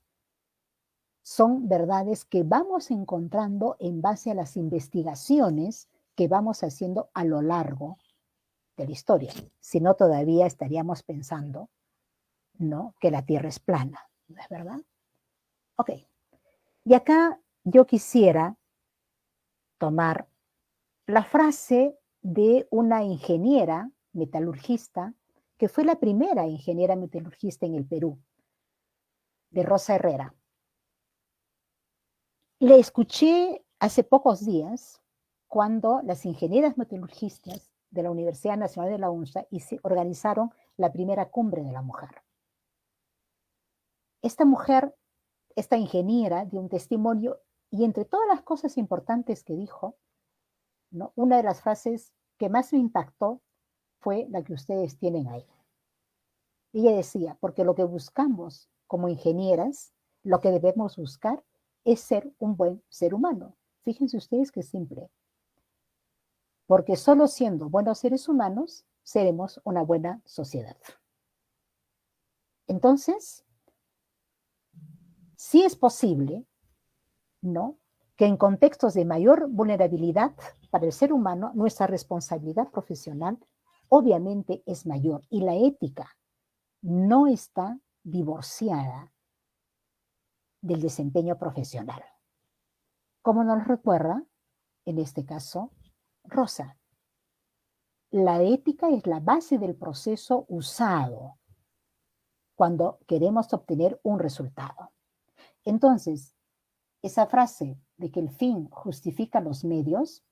son verdades que vamos encontrando en base a las investigaciones que vamos haciendo a lo largo de la historia. Si no, todavía estaríamos pensando, ¿no?, que la Tierra es plana, ¿no es verdad? Ok. Y acá yo quisiera tomar la frase de una ingeniera metalurgista que fue la primera ingeniera metalurgista en el Perú, de Rosa Herrera. Le escuché hace pocos días cuando las ingenieras metalurgistas de la Universidad Nacional de la UNSA organizaron la primera cumbre de la mujer. Esta mujer, esta ingeniera, dio un testimonio y entre todas las cosas importantes que dijo, ¿no?, una de las frases que más me impactó fue la que ustedes tienen ahí. Ella decía, porque lo que buscamos como ingenieras, lo que debemos buscar es ser un buen ser humano. Fíjense ustedes qué simple. Porque solo siendo buenos seres humanos, seremos una buena sociedad. Entonces, sí es posible, ¿no?, que en contextos de mayor vulnerabilidad para el ser humano, nuestra responsabilidad profesional obviamente es mayor y la ética no está divorciada del desempeño profesional. Como nos recuerda, en este caso, Rosa, la ética es la base del proceso usado cuando queremos obtener un resultado. Entonces, esa frase de que el fin justifica los medios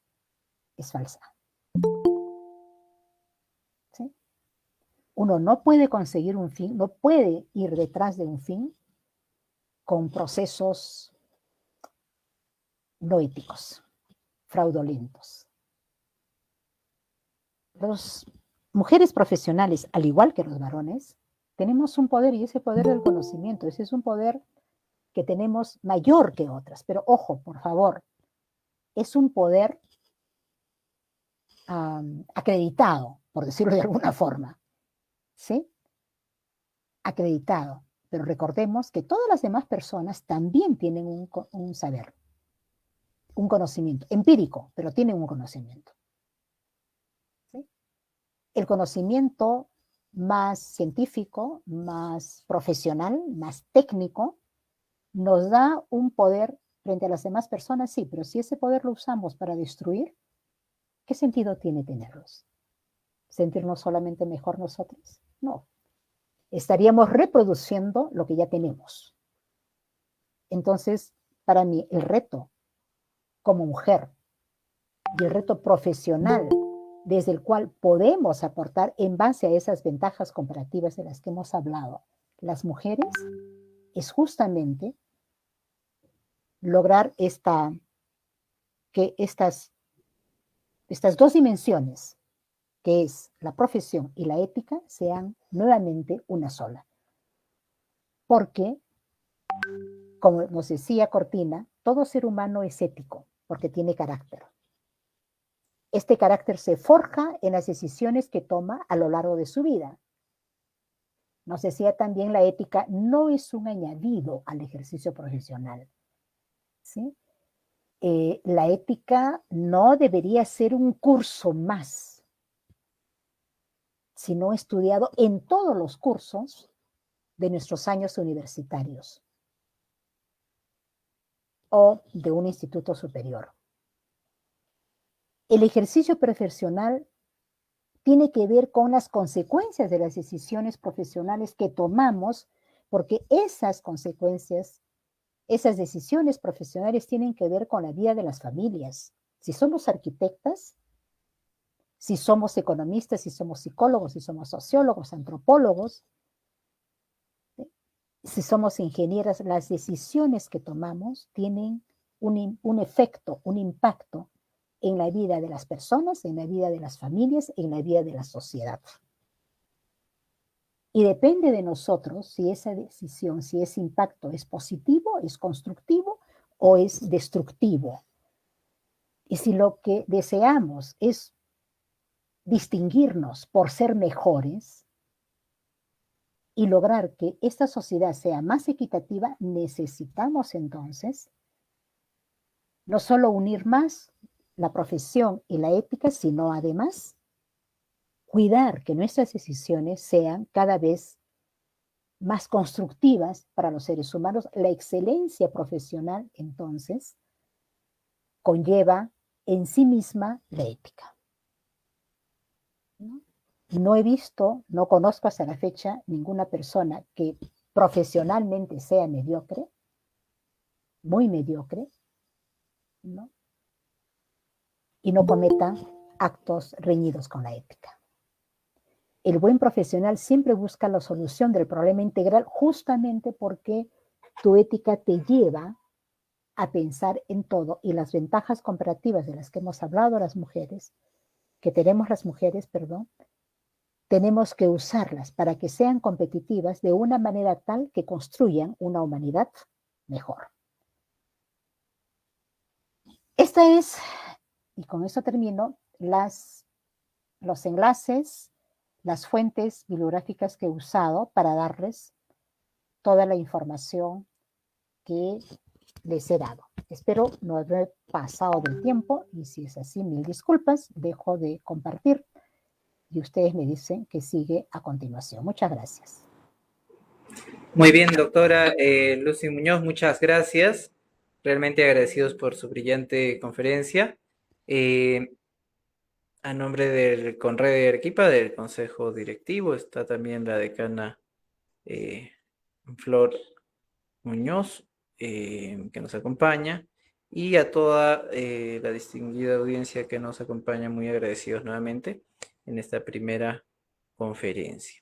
es falsa. ¿Sí? Uno no puede conseguir un fin, no puede ir detrás de un fin con procesos no éticos, fraudulentos. Las mujeres profesionales, al igual que los varones, tenemos un poder, y ese poder del conocimiento, ese es un poder que tenemos mayor que otras. Pero ojo, por favor, es un poder acreditado, por decirlo de alguna forma, ¿sí? Acreditado. Pero recordemos que todas las demás personas también tienen un saber, un conocimiento empírico, pero tienen un conocimiento. ¿Sí? El conocimiento más científico, más profesional, más técnico, nos da un poder frente a las demás personas, sí, pero si ese poder lo usamos para destruir, ¿qué sentido tiene tenerlos? ¿Sentirnos solamente mejor nosotros? No. Estaríamos reproduciendo lo que ya tenemos. Entonces, para mí, el reto como mujer y el reto profesional desde el cual podemos aportar en base a esas ventajas comparativas de las que hemos hablado las mujeres es justamente lograr que estas dos dimensiones, que es la profesión y la ética, sean nuevamente una sola. Porque, como nos decía Cortina, todo ser humano es ético porque tiene carácter. Este carácter se forja en las decisiones que toma a lo largo de su vida. Nos decía también la ética no es un añadido al ejercicio profesional, ¿sí? La ética no debería ser un curso más, sino estudiado en todos los cursos de nuestros años universitarios o de un instituto superior. El ejercicio profesional tiene que ver con las consecuencias de las decisiones profesionales que tomamos, porque esas consecuencias, esas decisiones profesionales tienen que ver con la vida de las familias. Si somos arquitectas, si somos economistas, si somos psicólogos, si somos sociólogos, antropólogos, si somos ingenieras, las decisiones que tomamos tienen un efecto, un impacto en la vida de las personas, en la vida de las familias, en la vida de la sociedad. Y depende de nosotros si esa decisión, si ese impacto es positivo, es constructivo o es destructivo. Y si lo que deseamos es distinguirnos por ser mejores y lograr que esta sociedad sea más equitativa, necesitamos entonces no solo unir más la profesión y la ética, sino además cuidar que nuestras decisiones sean cada vez más constructivas para los seres humanos. La excelencia profesional, entonces, conlleva en sí misma la ética. No he visto, no conozco hasta la fecha ninguna persona que profesionalmente sea mediocre, muy mediocre, ¿no? Y no cometa actos reñidos con la ética. El buen profesional siempre busca la solución del problema integral justamente porque tu ética te lleva a pensar en todo y las ventajas comparativas de las que hemos hablado las mujeres, que tenemos las mujeres, perdón, tenemos que usarlas para que sean competitivas de una manera tal que construyan una humanidad mejor. Esta es, y con eso termino, los enlaces, las fuentes bibliográficas que he usado para darles toda la información que les he dado. Espero no haber pasado del tiempo y si es así, mil disculpas, dejo de compartir y ustedes me dicen que sigue a continuación. Muchas gracias. Muy bien, doctora Lucy Muñoz, muchas gracias. Realmente agradecidos por su brillante conferencia. A nombre del CONRED de Arequipa, del Consejo Directivo, está también la decana Flor Muñoz, que nos acompaña, y a toda la distinguida audiencia que nos acompaña, muy agradecidos nuevamente en esta primera conferencia.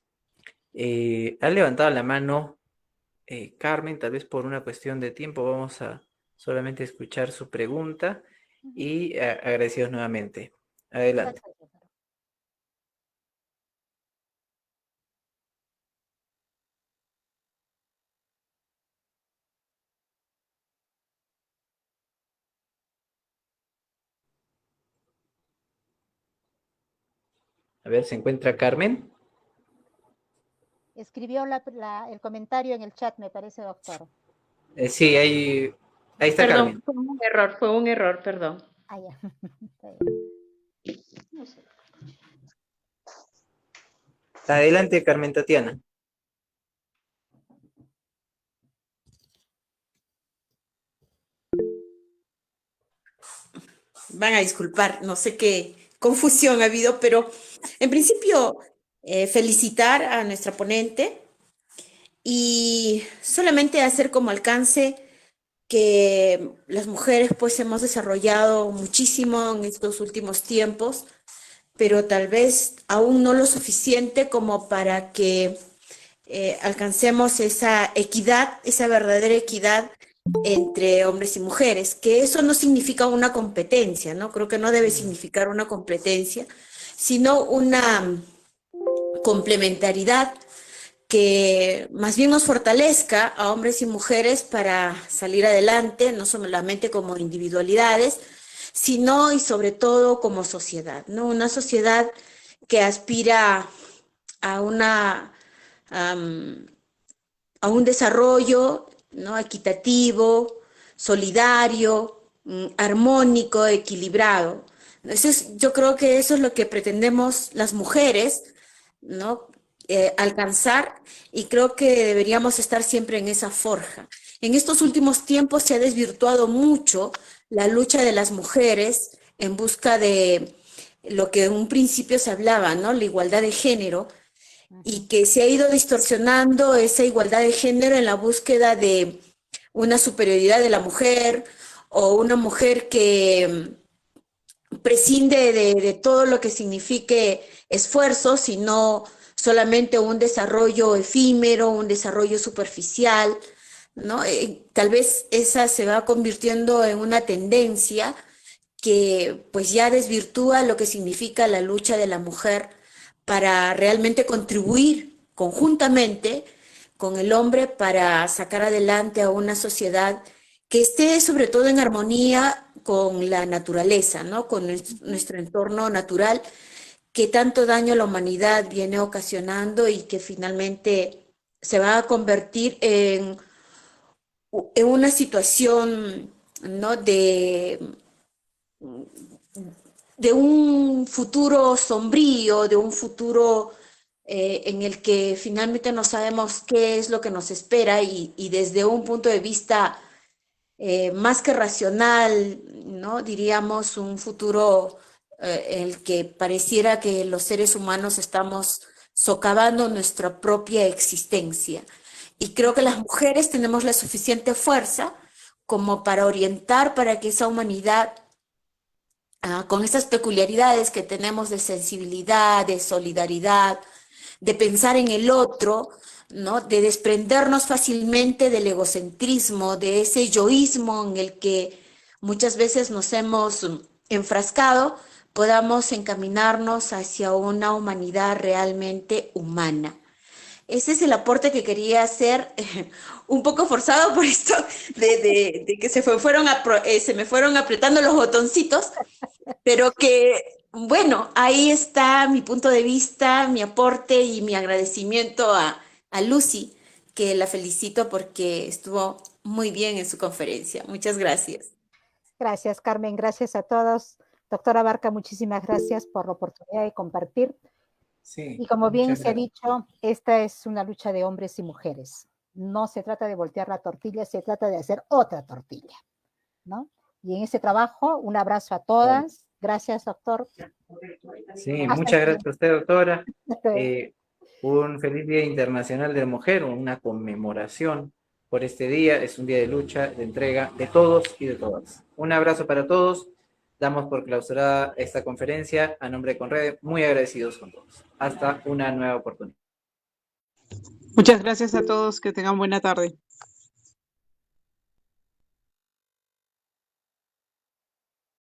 Ha levantado la mano Carmen, tal vez por una cuestión de tiempo vamos a solamente escuchar su pregunta y agradecidos nuevamente. Adelante. Gracias, doctora. A ver, ¿se encuentra Carmen? Escribió el comentario en el chat, me parece, doctor. Sí, ahí está Perdón, Carmen. fue un error, perdón. Ah, ya. Está bien. No sé. Adelante, Carmen Tatiana. Van a disculpar, no sé qué confusión ha habido, pero en principio felicitar a nuestra ponente y solamente hacer como alcance que las mujeres pues hemos desarrollado muchísimo en estos últimos tiempos, pero tal vez aún no lo suficiente como para que alcancemos esa equidad, esa verdadera equidad entre hombres y mujeres, que eso no significa una competencia, ¿no? Creo que no debe significar una competencia, sino una complementariedad que más bien nos fortalezca a hombres y mujeres para salir adelante, no solamente como individualidades, sino y sobre todo como sociedad, ¿no? Una sociedad que aspira a una um, a un desarrollo, ¿no? Equitativo, solidario, armónico, equilibrado. Entonces, yo creo que eso es lo que pretendemos las mujeres, ¿no? Alcanzar, y creo que deberíamos estar siempre en esa forja. En estos últimos tiempos se ha desvirtuado mucho la lucha de las mujeres en busca de lo que en un principio se hablaba, ¿no? La igualdad de género, y que se ha ido distorsionando esa igualdad de género en la búsqueda de una superioridad de la mujer o una mujer que prescinde de todo lo que signifique esfuerzo, sino solamente un desarrollo efímero, un desarrollo superficial, ¿no? Tal vez esa se va convirtiendo en una tendencia que pues ya desvirtúa lo que significa la lucha de la mujer para realmente contribuir conjuntamente con el hombre para sacar adelante a una sociedad que esté sobre todo en armonía con la naturaleza, ¿no? Con nuestro entorno natural que tanto daño a la humanidad viene ocasionando y que finalmente se va a convertir en una situación, ¿no? De un futuro sombrío, de un futuro en el que finalmente no sabemos qué es lo que nos espera y desde un punto de vista más que racional, ¿no? Diríamos un futuro en el que pareciera que los seres humanos estamos socavando nuestra propia existencia. Y creo que las mujeres tenemos la suficiente fuerza como para orientar para que esa humanidad con estas peculiaridades que tenemos de sensibilidad, de solidaridad, de pensar en el otro, ¿no? De desprendernos fácilmente del egocentrismo, de ese yoísmo en el que muchas veces nos hemos enfrascado, podamos encaminarnos hacia una humanidad realmente humana. Ese es el aporte que quería hacer, un poco forzado por esto de que se me fueron apretando los botoncitos, pero que, bueno, ahí está mi punto de vista, mi aporte y mi agradecimiento a Lucy, que la felicito porque estuvo muy bien en su conferencia. Muchas gracias. Gracias, Carmen. Gracias a todos. Doctora Barca, muchísimas gracias por la oportunidad de compartir. Sí, Y como bien muchas se ha gracias. dicho, esta es una lucha de hombres y mujeres. No se trata de voltear la tortilla, se trata de hacer otra tortilla, ¿no? Y en ese trabajo, un abrazo a todas. Gracias, doctor. Sí, Hasta muchas gracias a usted, doctora. luego. Un feliz Día Internacional de la Mujer, una conmemoración por este día. Es un día de lucha, de entrega de todos y de todas. Un abrazo para todos. Damos por clausurada esta conferencia a nombre de Conrede. Muy agradecidos con todos. Hasta una nueva oportunidad. Muchas gracias a todos, que tengan buena tarde.